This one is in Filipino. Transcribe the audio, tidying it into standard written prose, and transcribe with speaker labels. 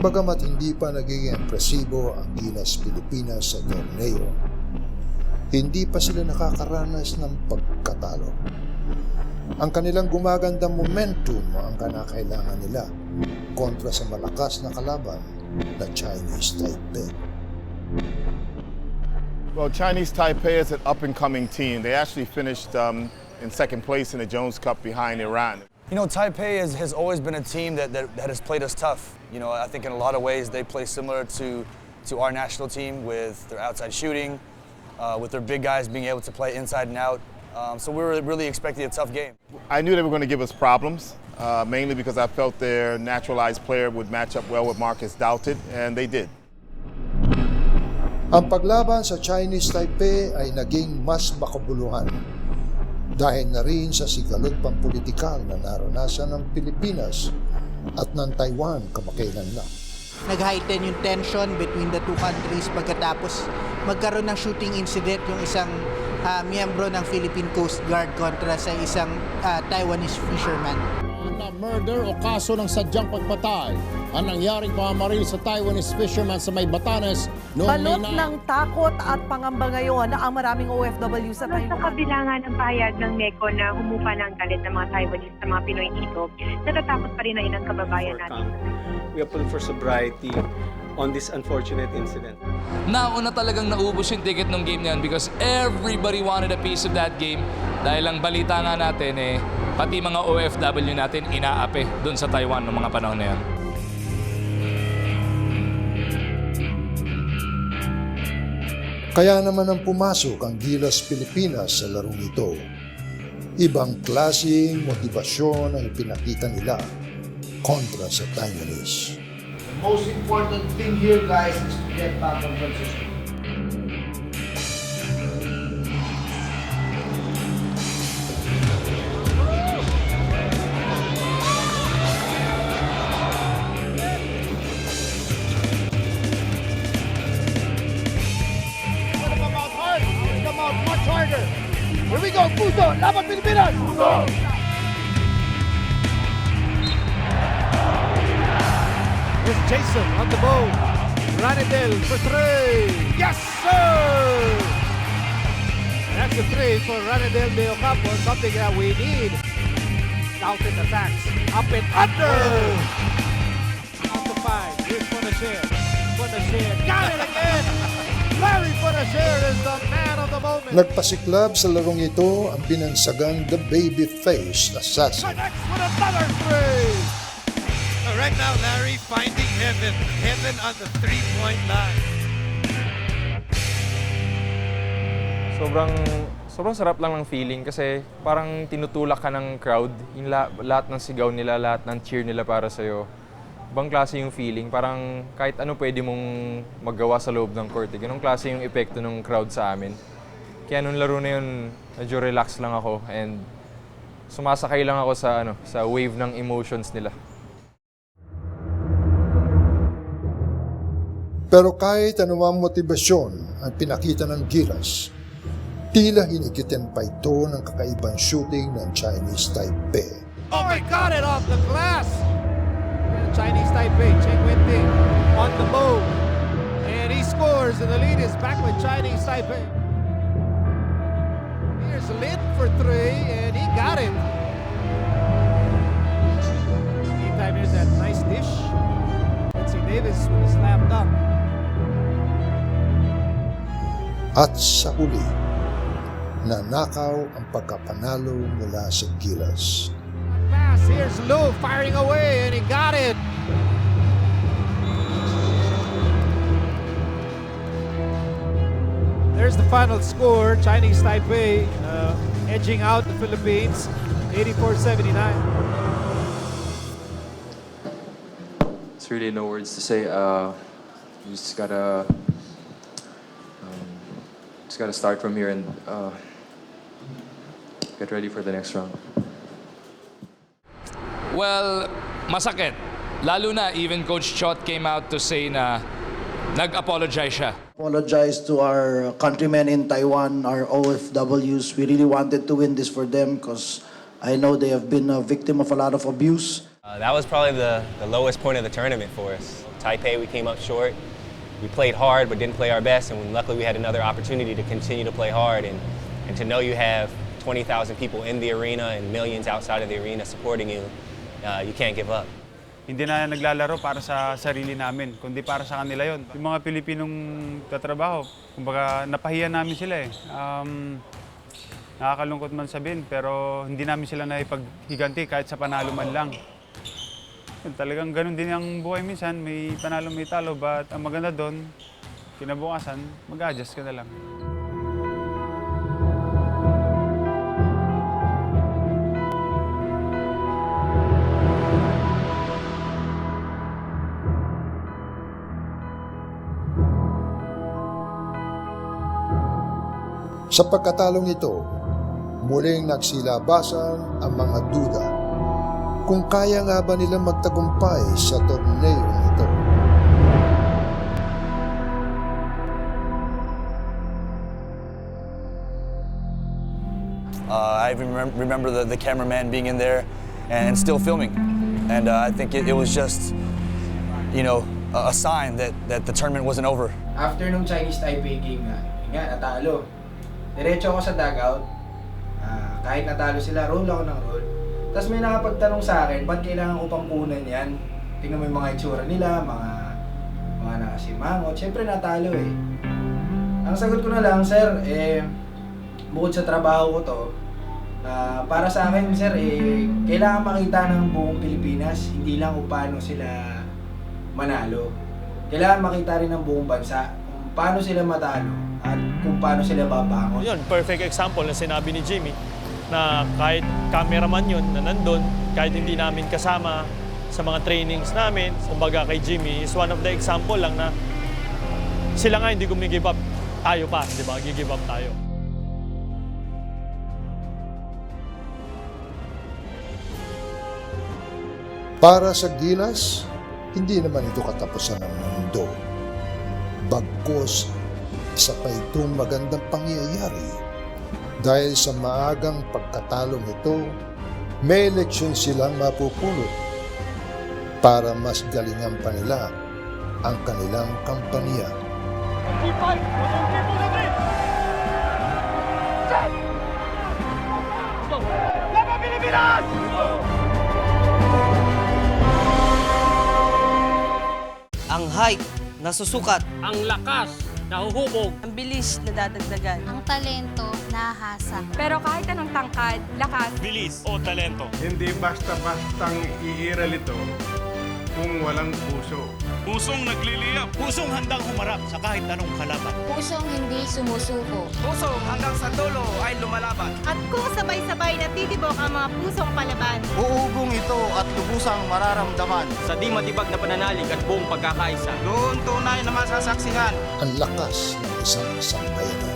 Speaker 1: Bagamat hindi pa nagiging impresibo ang Gilas Pilipinas sa torneo, hindi pa sila nakakaranas ng pagkatalo. Ang kanilang gumagandang momentum ang kinakailangan nila kontra sa malakas na kalaban na Chinese Taipei.
Speaker 2: Well, Chinese Taipei is an up-and-coming team. They actually finished in second place in the Jones Cup behind Iran.
Speaker 3: You know, Taipei has always been a team that has played us tough. You know, I think in a lot of ways they play similar to our national team with their outside shooting, with their big guys being able to play inside and out. So we were really expecting a tough game.
Speaker 2: I knew they were going to give us problems, mainly because I felt their naturalized player would match up well with Marcus Doughted, and they did.
Speaker 1: Ang paglaban sa Chinese Taipei ay naging mas makabuluhan dahil na rin sa sigalot pampolitikal na naranasan ng Pilipinas at ng Taiwan kamakailan lang.
Speaker 4: Nag-heighten yung tension between the two countries pagkatapos magkaroon ng shooting incident yung isang miyembro ng Philippine Coast Guard kontra sa isang Taiwanese fisherman.
Speaker 5: Na murder o kaso ng sadyang pagpatay ang nangyaring pamamaril sa Taiwanese fisherman sa May Batanes noong
Speaker 6: Balot ng takot at pangamba ngayon ang maraming OFW sa Taiwan.
Speaker 7: Sa kabila nga ng pahayag ng NECO na humupa ng galit ng mga Taiwanese sa mga Pinoy dito, natatakot pa rin na ilang kababayan natin.
Speaker 8: We appeal for sobriety on this unfortunate incident.
Speaker 9: Nauna talagang naubos yung ticket ng game na yun because everybody wanted a piece of that game. Dahil ang balita nga natin pati mga OFW natin inaapi doon sa Taiwan noong mga panahon na yan.
Speaker 1: Kaya naman ang pumasok ang Gilas Pilipinas sa larong ito. Ibang klaseng motibasyon ang ipinakita nila kontra sa Taiwanese.
Speaker 10: The most important thing here, guys, is to get back on Francisco.
Speaker 5: Here we go, Puso! Laban Pilipinas! Puso! Here's Jason on the bow. Ranidel for three. Yes, sir! That's a three for Ranidel de Ocampo, something that we need. Doughted attacks. Up and under! Out to five. Here's Fonashare. Fonashare. Got it again! Larry Fonashare is the man of the moment.
Speaker 1: Nagpasiklab sa larong ito ang binansagang The Babyface Assassin.
Speaker 5: Connects with another three!
Speaker 11: Right now, Larry finding heaven. Heaven on the three-point line.
Speaker 12: Sobrang sarap lang ng feeling kasi parang tinutulak ka ng crowd. Yung lahat ng sigaw nila, lahat ng cheer nila para sa'yo. Ibang klase yung feeling. Parang kahit ano pwede mong magawa sa loob ng court. Ganong klase yung epekto ng crowd sa amin. Kaya nung laro na yun, medyo relax lang ako and sumasakay lang ako sa wave ng emotions nila.
Speaker 1: Pero kahit anumang motibasyon ang pinakita ng Gilas, tila hinigitin pa ito ng kakaibang shooting ng Chinese Taipei.
Speaker 5: Oh my God, it off the glass! Chinese Taipei, Cheng Wenting on the move. And he scores and the lead is back with Chinese Taipei. Here's Lin for three and he got it. Meantime, here's that nice dish. Quincy Davis with a slam dunk.
Speaker 1: At sa huli, nanakaw ang pagkapanalo mula sa Gilas.
Speaker 5: Pass, here's Lou firing away and he got it. There's the final score. Chinese Taipei edging out the Philippines, 84-79.
Speaker 12: There's really no words to say. You just gotta start from here and get ready for the next round.
Speaker 9: Well, masakit. Lalo na even Coach Chot came out to say na nag-apologize siya.
Speaker 10: Apologize to our countrymen in Taiwan, our OFWs. We really wanted to win this for them because I know they have been a victim of a lot of abuse.
Speaker 8: That was probably the lowest point of the tournament for us.
Speaker 13: Taipei, we came up short. We played hard, but didn't play our best, and luckily we had another opportunity to continue to play hard, and to know you have 20,000 people in the arena and millions outside of the arena supporting you, you can't give up.
Speaker 14: Hindi na naglalaro para sa sarili namin, kundi para sa kanila yon. Yung mga Pilipinong tatrabaho, kumbaga napahiya namin sila eh. Nakakalungkot man sabihin, pero hindi namin sila naipaghiganti kahit sa panalo man lang. Talagang ganun din ang buhay minsan, may panalo may talo, but ang maganda doon, kinabukasan, mag-adjust ka na lang.
Speaker 1: Sa pagkatalong ito, muling nagsilabasan ang mga duda kung kaya nga ba nilang magtagumpay sa torneo nito.
Speaker 3: I even remember the cameraman being in there and still filming. And I think it was just, you know, a sign that the tournament wasn't over.
Speaker 15: After nung Chinese Taipei game nga, natalo. Diretso ako sa dugout. Kahit natalo sila, roll ako ng roll. Tapos may nakapagtanong sa akin, ba't kailangan upang punan yan? Tingnan mo yung mga itsura nila, mga nakasimangot. Siyempre natalo eh. Ang sagot ko na lang, sir, bukod sa trabaho ko to, para sa akin, sir, kailangan makita ng buong Pilipinas, hindi lang kung paano sila manalo. Kailangan makita rin ng buong bansa kung paano sila matalo at kung paano sila babangon.
Speaker 16: Yun, perfect example na sinabi ni Jimmy na kahit cameraman yun na nandun, kahit hindi namin kasama sa mga trainings namin, kumbaga kay Jimmy is one of the example lang na sila nga hindi gumigive up, tayo pa, di ba? Gigive up tayo.
Speaker 1: Para sa Gilas, hindi naman ito katapusan ng mundo. Bagkus, isa pa itong magandang pangyayari. Dahil sa maagang pagkatalong ito, may leksyon silang mapupulot para mas galingan pa nila ang kanilang kampanya.
Speaker 17: Ang height, nasusukat.
Speaker 18: Ang lakas, nahuhubog.
Speaker 19: Ang bilis, nadadagdagan.
Speaker 20: Ang talento, nahahasa.
Speaker 21: Pero kahit anong tangkad, lakas,
Speaker 18: bilis o talento.
Speaker 22: Hindi basta-bastang iiral ito kung walang puso.
Speaker 18: Pusong nagliliyap. Pusong handang humarap sa kahit anong kalaban.
Speaker 20: Pusong hindi sumusuko.
Speaker 17: Pusong hanggang sa dulo ay lumalaban.
Speaker 21: At kung sabay-sabay natitibok ang mga pusong palaban,
Speaker 17: Uugong ito at lubusang mararamdaman.
Speaker 18: Sa di matibag na pananalig at buong pagkakaisa.
Speaker 17: Doon tunay na masasaksihan
Speaker 1: Ang lakas ng isang sambayanan.